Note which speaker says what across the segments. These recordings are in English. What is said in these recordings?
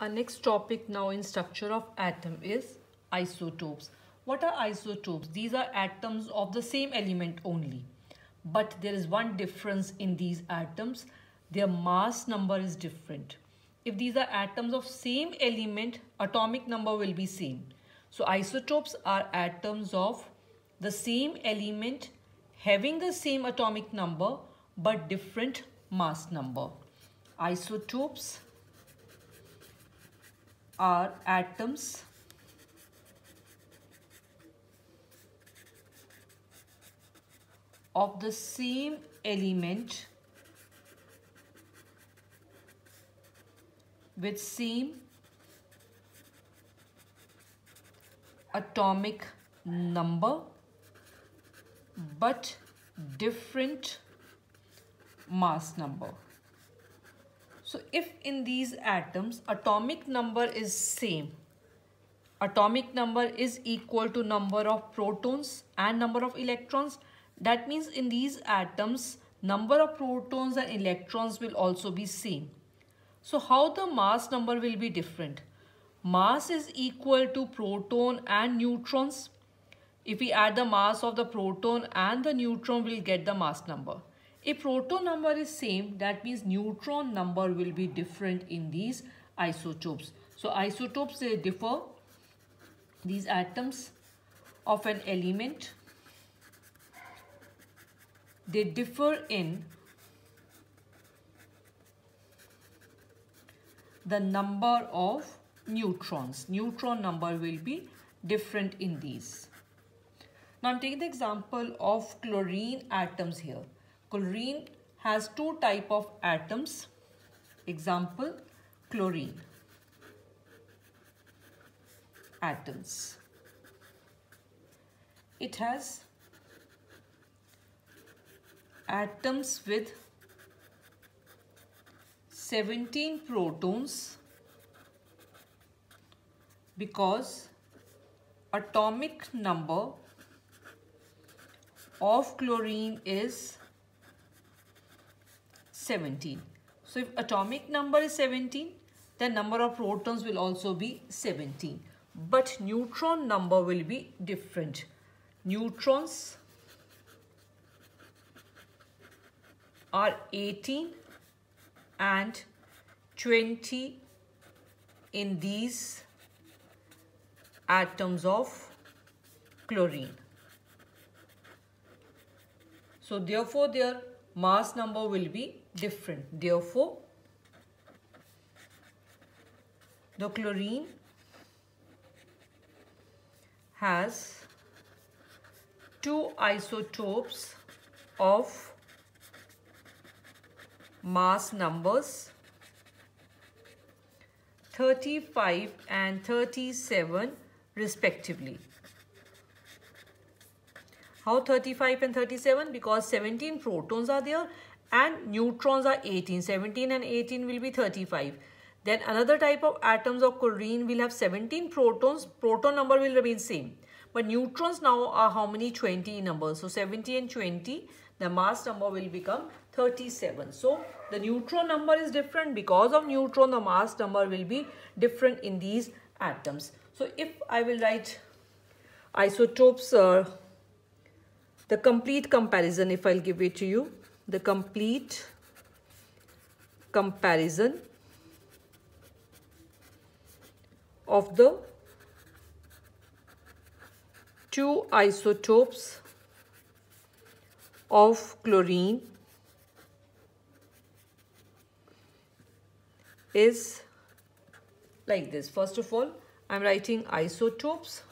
Speaker 1: Our next topic now in structure of atom is isotopes. What are isotopes? These are atoms of the same element only. But there is one difference in these atoms. Their mass number is different. If these are atoms of same element, atomic number will be same. So isotopes are atoms of the same element having the same atomic number but different mass number. Isotopes are atoms of the same element with same atomic number but different mass number. So if in these atoms atomic number is same, atomic number is equal to number of protons and number of electrons, that means in these atoms number of protons and electrons will also be same. So how the mass number will be different? Mass is equal to proton and neutrons. If we add the mass of the proton and the neutron, we'll get the mass number. If proton number is same, that means neutron number will be different in these isotopes. So isotopes, they differ. These atoms of an element, they differ in the number of neutrons. Neutron number will be different in these. Now I'm taking the example of chlorine atoms here. Chlorine has two type of atoms. Example, chlorine atoms. It has atoms with 17 protons because atomic number of chlorine is 17. So if atomic number is 17, then number of protons will also be 17. But neutron number will be different. Neutrons are 18 and 20 in these atoms of chlorine. So therefore their mass number will be different. Therefore the chlorine has two isotopes of mass numbers 35 and 37 respectively. How 35 and 37? Because 17 protons are there and neutrons are 18. 17 and 18 will be 35. Then another type of atoms of chlorine will have 17 protons. Proton number will remain same. But neutrons now are how many? 20 numbers. So 70 and 20, the mass number will become 37. So the neutron number is different. Because of neutron, the mass number will be different in these atoms. So if I will write isotopes, the complete comparison, if I'll give it to you, the complete comparison of the two isotopes of chlorine is like this. First of all, I'm writing isotopes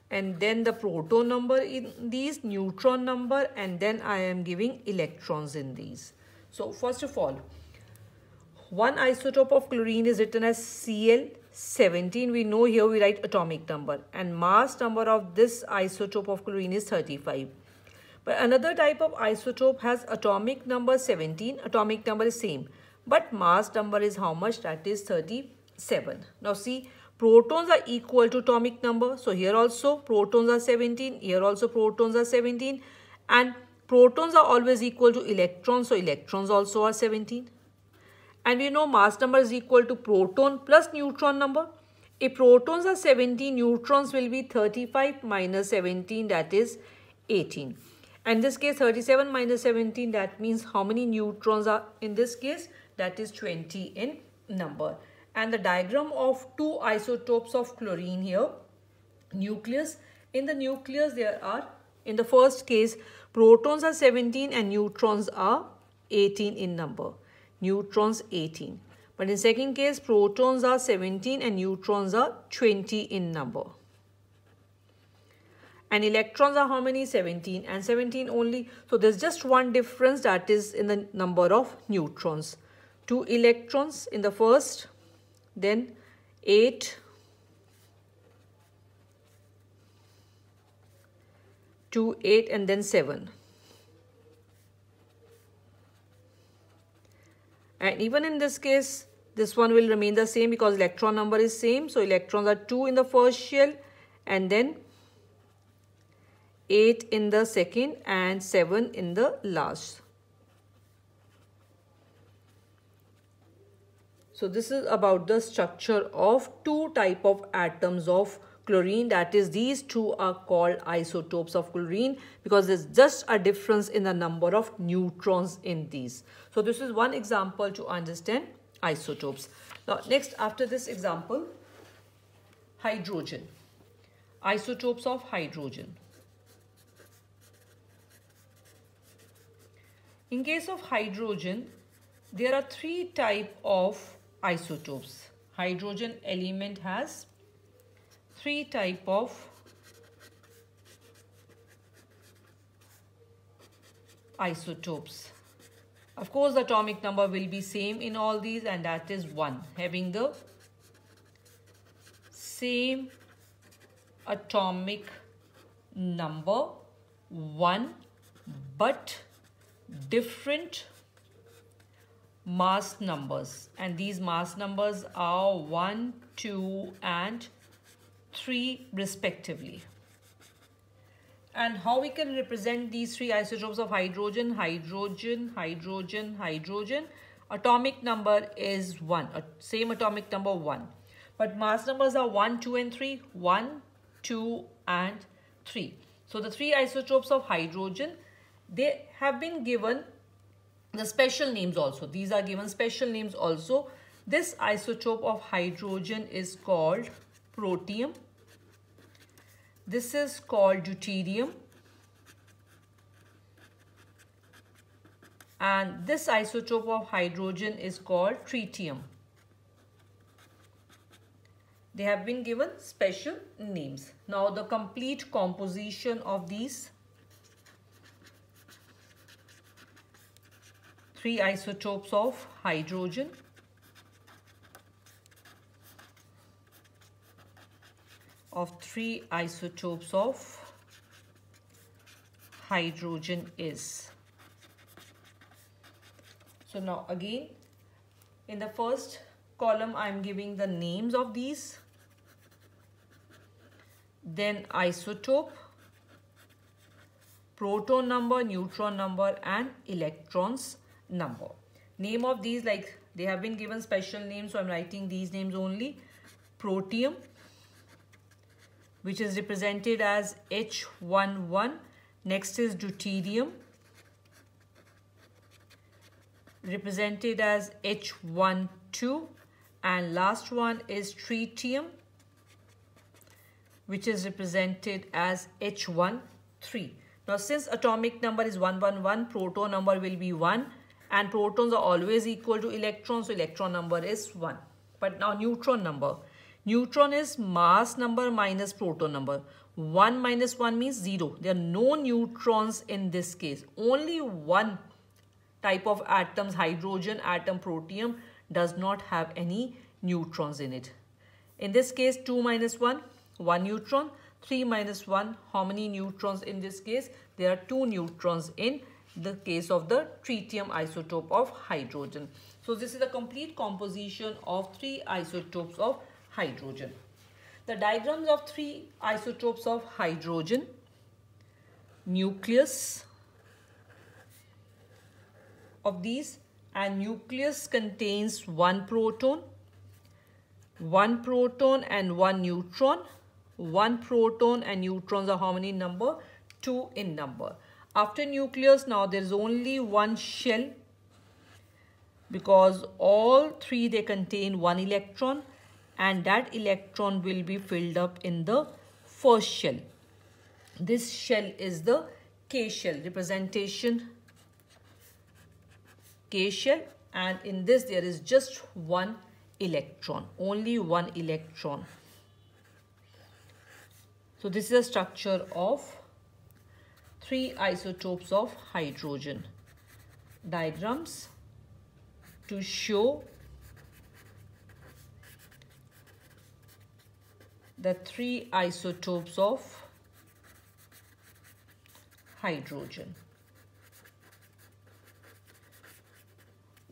Speaker 1: and then the proton number in these, neutron number, and then I am giving electrons in these. So first of all, one isotope of chlorine is written as Cl17. We know here we write atomic number, and mass number of this isotope of chlorine is 35. But another type of isotope has atomic number 17. Atomic number is same, but mass number is how much? That is 37. Now see, protons are equal to atomic number. So here also protons are 17. Here also protons are 17. And protons are always equal to electrons. So electrons also are 17. And we know mass number is equal to proton plus neutron number. If protons are 17, neutrons will be 35 minus 17, that is 18. And in this case, 37 minus 17, that means how many neutrons are in this case? That is 20 in number. And the diagram of two isotopes of chlorine here, nucleus. In the nucleus, there are, in the first case, protons are 17 and neutrons are 18 in number. Neutrons 18. But in second case, protons are 17 and neutrons are 20 in number. And electrons are how many? 17 and 17 only. So there's just one difference, that is in the number of neutrons. 2 electrons in the first, then 8, 2, 8 and then 7. And even in this case, this one will remain the same because electron number is same. So electrons are 2 in the first shell and then 8 in the second and 7 in the last. So this is about the structure of two type of atoms of chlorine, that is these two are called isotopes of chlorine because there's just a difference in the number of neutrons in these. So this is one example to understand isotopes. Now next, after this example, hydrogen. Isotopes of hydrogen. In case of hydrogen, there are three types of isotopes. Hydrogen element has three types of isotopes. Of course, the atomic number will be same in all these, and that is 1, having the same atomic number 1 but different mass numbers, and these mass numbers are 1, 2 and 3 respectively. And how we can represent these three isotopes of hydrogen? Hydrogen, hydrogen, hydrogen. Atomic number is 1, same atomic number 1. But mass numbers are 1, 2 and 3. 1, 2 and 3. So the three isotopes of hydrogen, they have been given the special names also. These are given special names also. This isotope of hydrogen is called protium. This is called deuterium. And this isotope of hydrogen is called tritium. They have been given special names. Now the complete composition of these three isotopes of hydrogen. Three isotopes of hydrogen is. So now again, in the first column I am giving the names of these, then isotope, proton number, neutron number and electrons number. Name of these, like they have been given special names, so I am writing these names only. Protium, which is represented as H11. Next is deuterium, represented as H12. And last one is tritium, which is represented as H13. Now since atomic number is 111, proton number will be 1. And protons are always equal to electrons, so electron number is 1. But now neutron number. Neutron is mass number minus proton number. 1 minus 1 means 0. There are no neutrons in this case. Only one type of atoms, hydrogen atom, protium, does not have any neutrons in it. In this case, 2 minus 1, 1 neutron. 3 minus 1, how many neutrons in this case? There are 2 neutrons in the case of the tritium isotope of hydrogen. So this is the complete composition of three isotopes of hydrogen. The diagrams of three isotopes of hydrogen: nucleus of these and nucleus contains one proton and one neutron. One proton and neutrons are how many in number? 2 in number. After nucleus, now there is only one shell, because all three they contain one electron, and that electron will be filled up in the first shell. This shell is the K shell, representation K shell, and in this there is just one electron, only one electron. So this is a structure of 3 isotopes of hydrogen. Diagrams to show the 3 isotopes of hydrogen.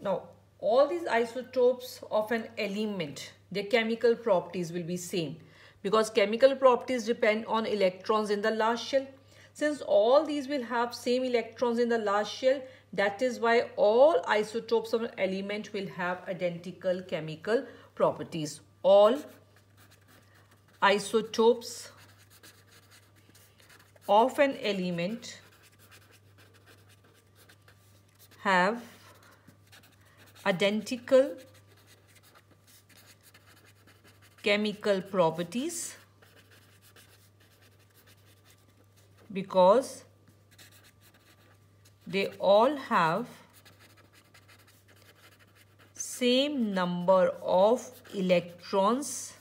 Speaker 1: Now, all these isotopes of an element, their chemical properties will be same, because chemical properties depend on electrons in the last shell. Since all these will have same electrons in the last shell, that is why all isotopes of an element will have identical chemical properties. All isotopes of an element have identical chemical properties because they all have same number of electrons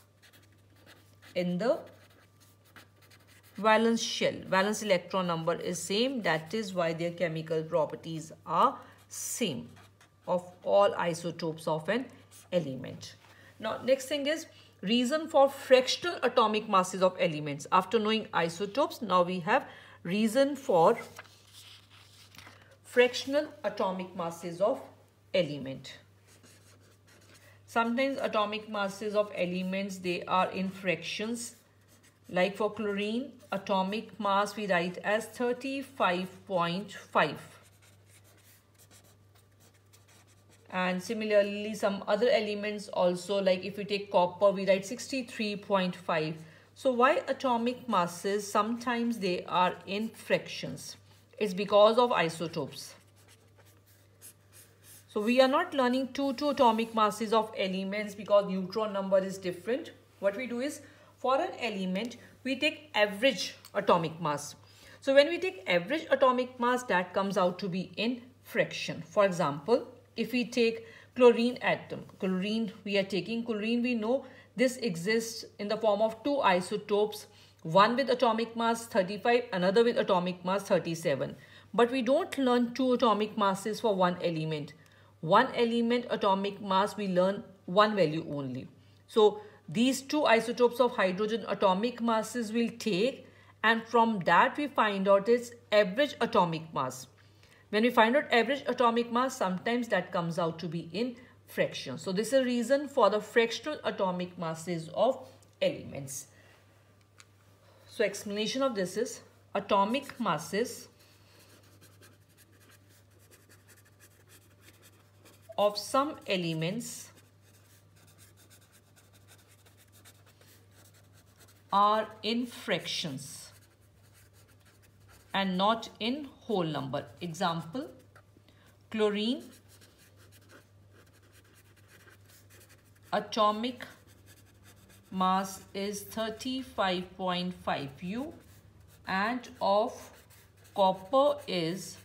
Speaker 1: in the valence shell. Valence electron number is same, that is why their chemical properties are same of all isotopes of an element. Now next thing is reason for fractional atomic masses of elements. After knowing isotopes, now we have reason for fractional atomic masses of element. Sometimes atomic masses of elements, they are in fractions. Like for chlorine, atomic mass we write as 35.5. And similarly, some other elements also, like if we take copper, we write 63.5. So why atomic masses, sometimes they are in fractions? It's because of isotopes. So we are not learning two atomic masses of elements because neutron number is different. What we do is, for an element, we take average atomic mass. So when we take average atomic mass, that comes out to be in fraction. For example, if we take chlorine atom, chlorine we know this exists in the form of two isotopes, one with atomic mass 35, another with atomic mass 37. But we don't learn two atomic masses for one element. One element atomic mass, we learn one value only. So these two isotopes of hydrogen atomic masses will take, and from that we find out its average atomic mass. When we find out average atomic mass, sometimes that comes out to be in fractions. So this is a reason for the fractional atomic masses of elements. So explanation of this is, atomic masses of some elements are in fractions and not in whole number. Example, chlorine, atomic mass is 35.5 U and of copper is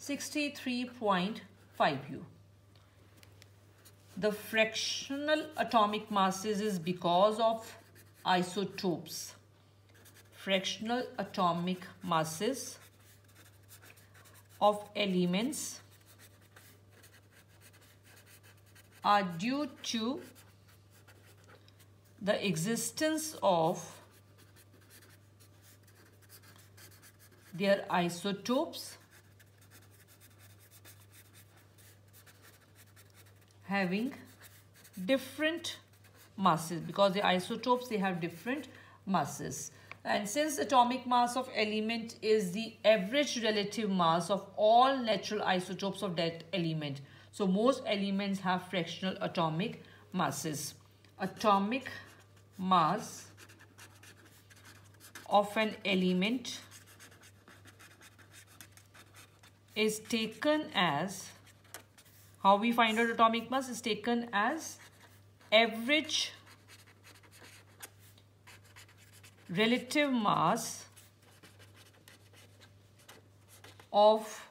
Speaker 1: 63.5 U. The fractional atomic masses is because of isotopes. Fractional atomic masses of elements are due to the existence of their isotopes having different masses, because the isotopes, they have different masses. And since atomic mass of element is the average relative mass of all natural isotopes of that element, so most elements have fractional atomic masses. Atomic mass of an element is taken as, how we find out atomic mass is taken as average relative mass of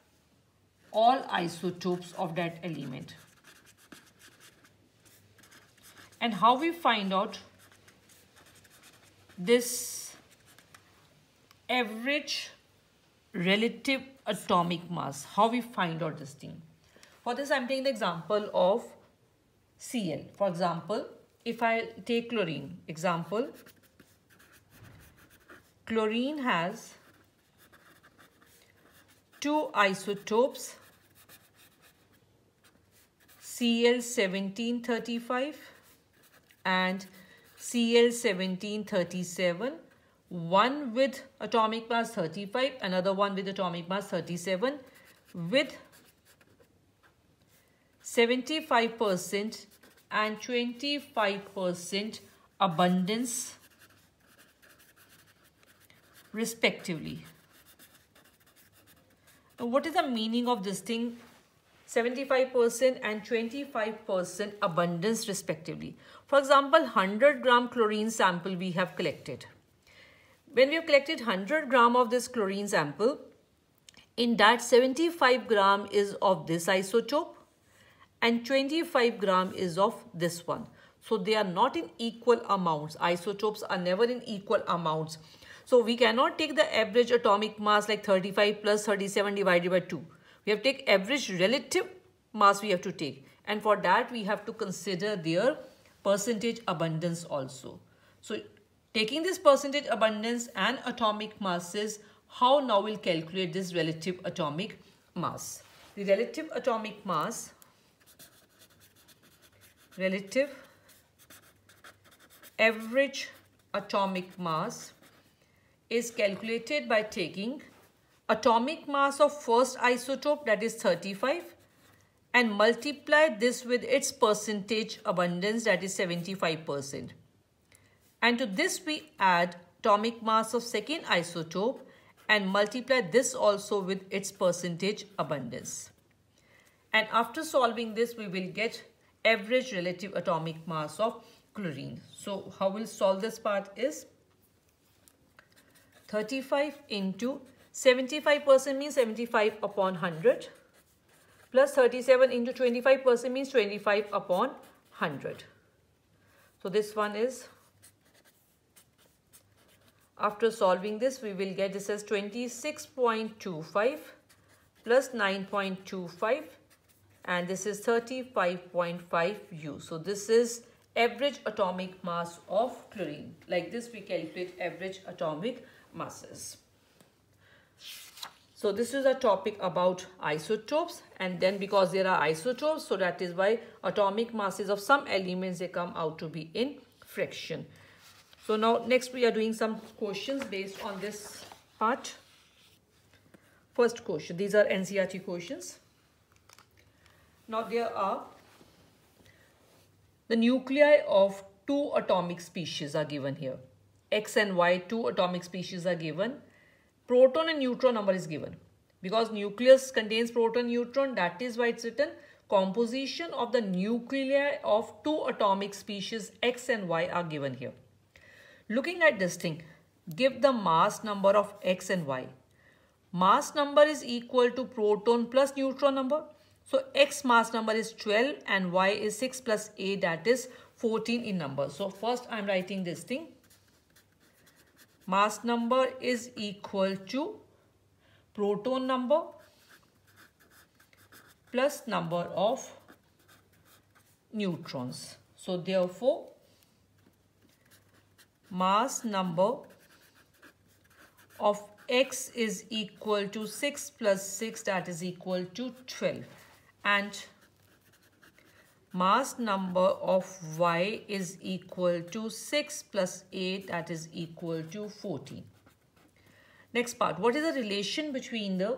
Speaker 1: all isotopes of that element. And how we find out this average relative atomic mass, how we find out this thing? For this, I'm taking the example of Cl. For example, if I take chlorine, example, chlorine has two isotopes, Cl1735 and Cl1737, one with atomic mass 35, another one with atomic mass 37, with 75% and 25% abundance respectively. Now, what is the meaning of this thing? 75% and 25% abundance respectively. For example, 100 gram chlorine sample we have collected. When we have collected 100 gram of this chlorine sample, in that 75 gram is of this isotope and 25 gram is of this one. So they are not in equal amounts. Isotopes are never in equal amounts. So we cannot take the average atomic mass like 35 plus 37 divided by 2. We have to take average relative mass we have to take. And for that we have to consider their percentage abundance also. So taking this percentage abundance and atomic masses, how now we'll calculate this relative atomic mass? The relative atomic mass, relative average atomic mass is calculated by taking atomic mass of first isotope, that is 35, and multiply this with its percentage abundance, that is 75%. And to this we add atomic mass of second isotope and multiply this also with its percentage abundance. And after solving this, we will get average relative atomic mass of chlorine. So how we'll solve this part is 35 into 75% means 75 upon 100 plus 37 into 25% means 25 upon 100. So this one is, after solving this, we will get this as 26.25 plus 9.25 and this is 35.5 U. So this is average atomic mass of chlorine. Like this we calculate average atomic masses. So this is a topic about isotopes, and then because there are isotopes, so that is why atomic masses of some elements, they come out to be in fraction. So now next we are doing some questions based on this part. First question, these are NCERT questions. Now there are the nuclei of two atomic species are given here. X and Y, two atomic species are given. Proton and neutron number is given. Because nucleus contains proton, neutron, that is why it's written composition of the nuclei of two atomic species X and Y are given here. Looking at this thing, give the mass number of X and Y. Mass number is equal to proton plus neutron number. So X mass number is 12 and Y is 6 plus 8, that is 14 in number. So first I'm writing this thing. Mass number is equal to proton number plus number of neutrons. So therefore, mass number of X is equal to 6 plus 6, that is equal to 12. And mass number of Y is equal to 6 plus 8, that is equal to 14. Next part, what is the relation between the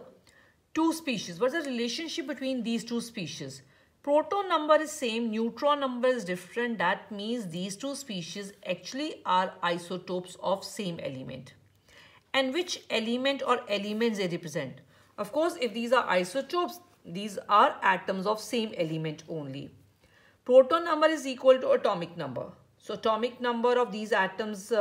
Speaker 1: two species? What is the relationship between these two species? Proton number is same, neutron number is different. That means these two species actually are isotopes of same element. And which element or elements they represent? Of course, if these are isotopes, these are atoms of same element only. Proton number is equal to atomic number. So atomic number of these atoms,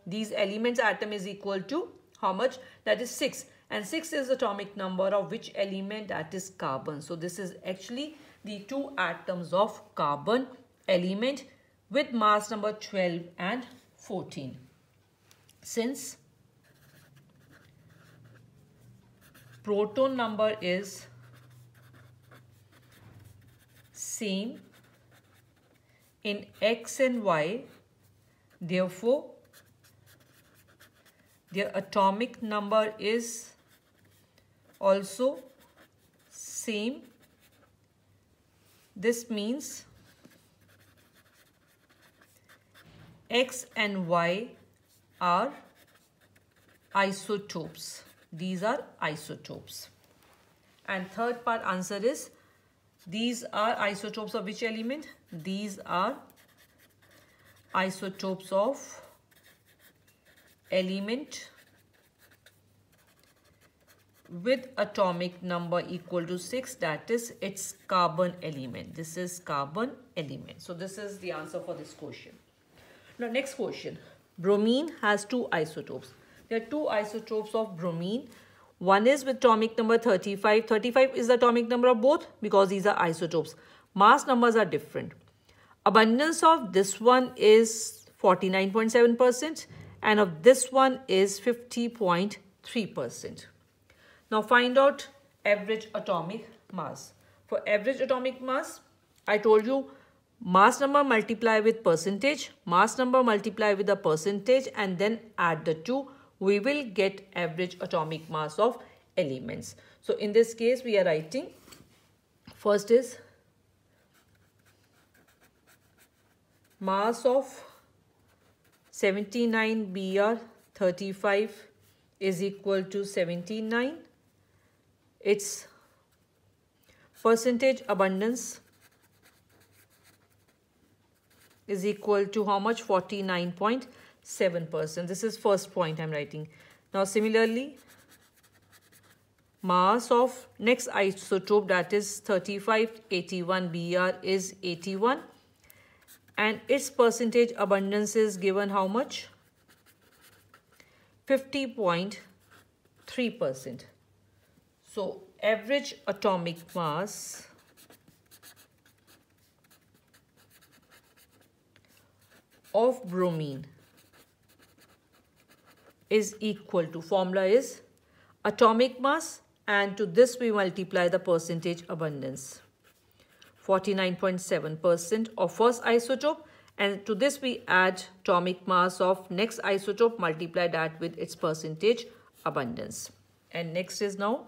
Speaker 1: these elements atom is equal to how much? That is 6. And 6 is atomic number of which element? That is carbon. So this is actually the two atoms of carbon element with mass number 12 and 14. Since proton number is same in X and Y, therefore their atomic number is also same. This means X and Y are isotopes. These are isotopes. And third part answer is, these are isotopes of which element? These are isotopes of element with atomic number equal to 6, that is its carbon element. This is carbon element. So this is the answer for this question. Now next question. Bromine has two isotopes. There are two isotopes of bromine. One is with atomic number 35. 35 is the atomic number of both because these are isotopes. Mass numbers are different. Abundance of this one is 49.7% and of this one is 50.3%. Now find out average atomic mass. For average atomic mass, I told you mass number multiply with percentage, mass number multiply with the percentage and then add the two. We will get average atomic mass of elements. So in this case, we are writing, first is mass of 79 Br35 is equal to 79. Its percentage abundance is equal to how much? 49.7%. This is first point I'm writing. Now similarly, mass of next isotope, that is 3581 Br is 81 and its percentage abundance is given how much? 50.3%. So average atomic mass of bromine is equal to, formula is atomic mass and to this we multiply the percentage abundance. 49.7% of first isotope and to this we add atomic mass of next isotope, multiply that with its percentage abundance. And next is now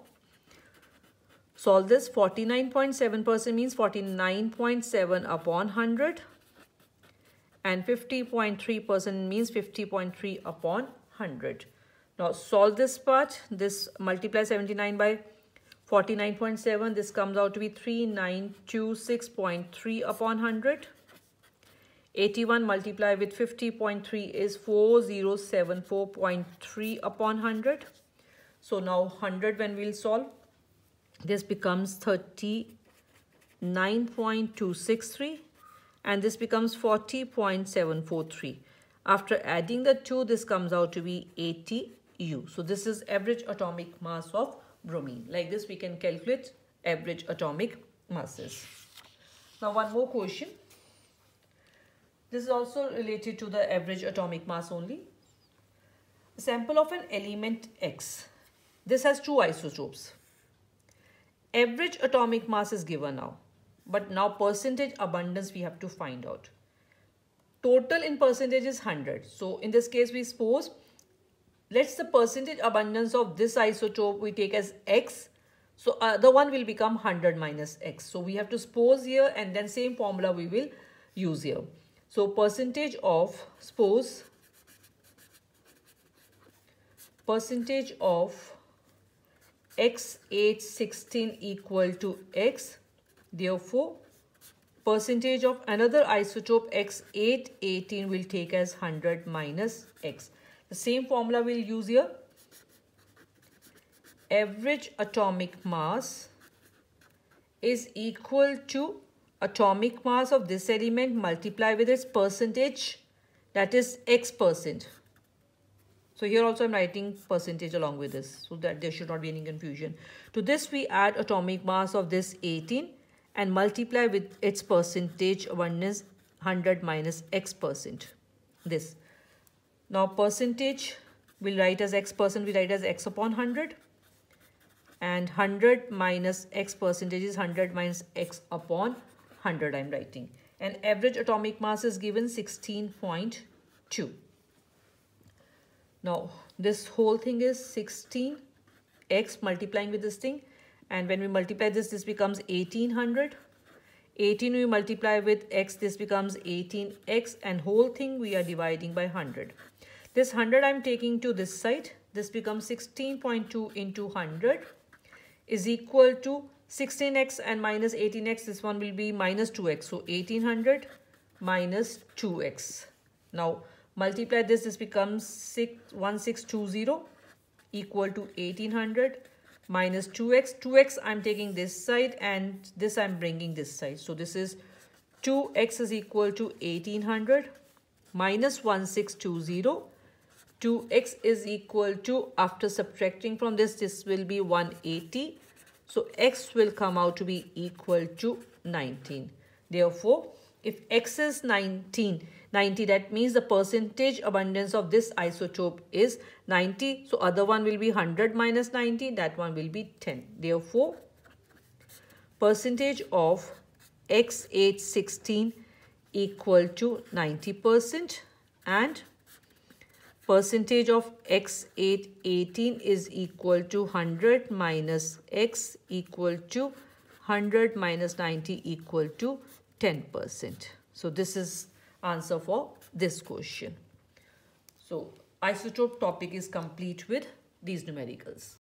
Speaker 1: solve this. 49.7% means 49.7 upon 100 and 50.3% means 50.3 upon 100. Now solve this part. This multiply 79 by 49.7. This comes out to be 3926.3 upon 100. 81 multiply with 50.3 is 4074.3 upon 100. So now 100 when we'll solve, this becomes 39.263 and this becomes 40.743. After adding the two, this comes out to be 80 U. So this is average atomic mass of bromine. Like this we can calculate average atomic masses. Now one more question. This is also related to the average atomic mass only. A sample of an element X. This has two isotopes. Average atomic mass is given now. But now percentage abundance we have to find out. Total in percentage is 100. So in this case we suppose, let's the percentage abundance of this isotope we take as X. So the one will become 100 minus x. So we have to suppose here, and then same formula we will use here. So percentage of x816 equal to x. Therefore, percentage of another isotope x818 will take as 100 minus x. The same formula we'll use here. Average atomic mass is equal to atomic mass of this element multiplied with its percentage, that is x%. So here also I'm writing percentage along with this so that there should not be any confusion. To this we add atomic mass of this 18 and multiply with its percentage abundance 100 minus x%. This. Now percentage we'll write as x%, we write as x upon 100. And 100 minus x percentage is 100 minus x upon 100 I'm writing. And average atomic mass is given 16.2. Now this whole thing is 16x multiplying with this thing. And when we multiply this, this becomes 1800. 18 we multiply with x, this becomes 18x, and whole thing we are dividing by 100. This 100 I'm taking to this side. This becomes 16.2 into 100 is equal to 16x and minus 18x. This one will be minus 2x. So 1800 minus 2x. Now multiply this. This becomes 1620 equal to 1800 minus 2x. 2x I'm taking this side and this I'm bringing this side. So this is 2x is equal to 1800 minus 1620. 2x is equal to, after subtracting from this will be 180. So x will come out to be equal to 19. Therefore, if x is 90, that means the percentage abundance of this isotope is 90. So other one will be 100 minus 90. That one will be 10. Therefore, percentage of x816 equal to 90%, and percentage of x818 is equal to 100 minus x equal to 100 minus 90 equal to 10%. So this is answer for this question. So isotope topic is complete with these numericals.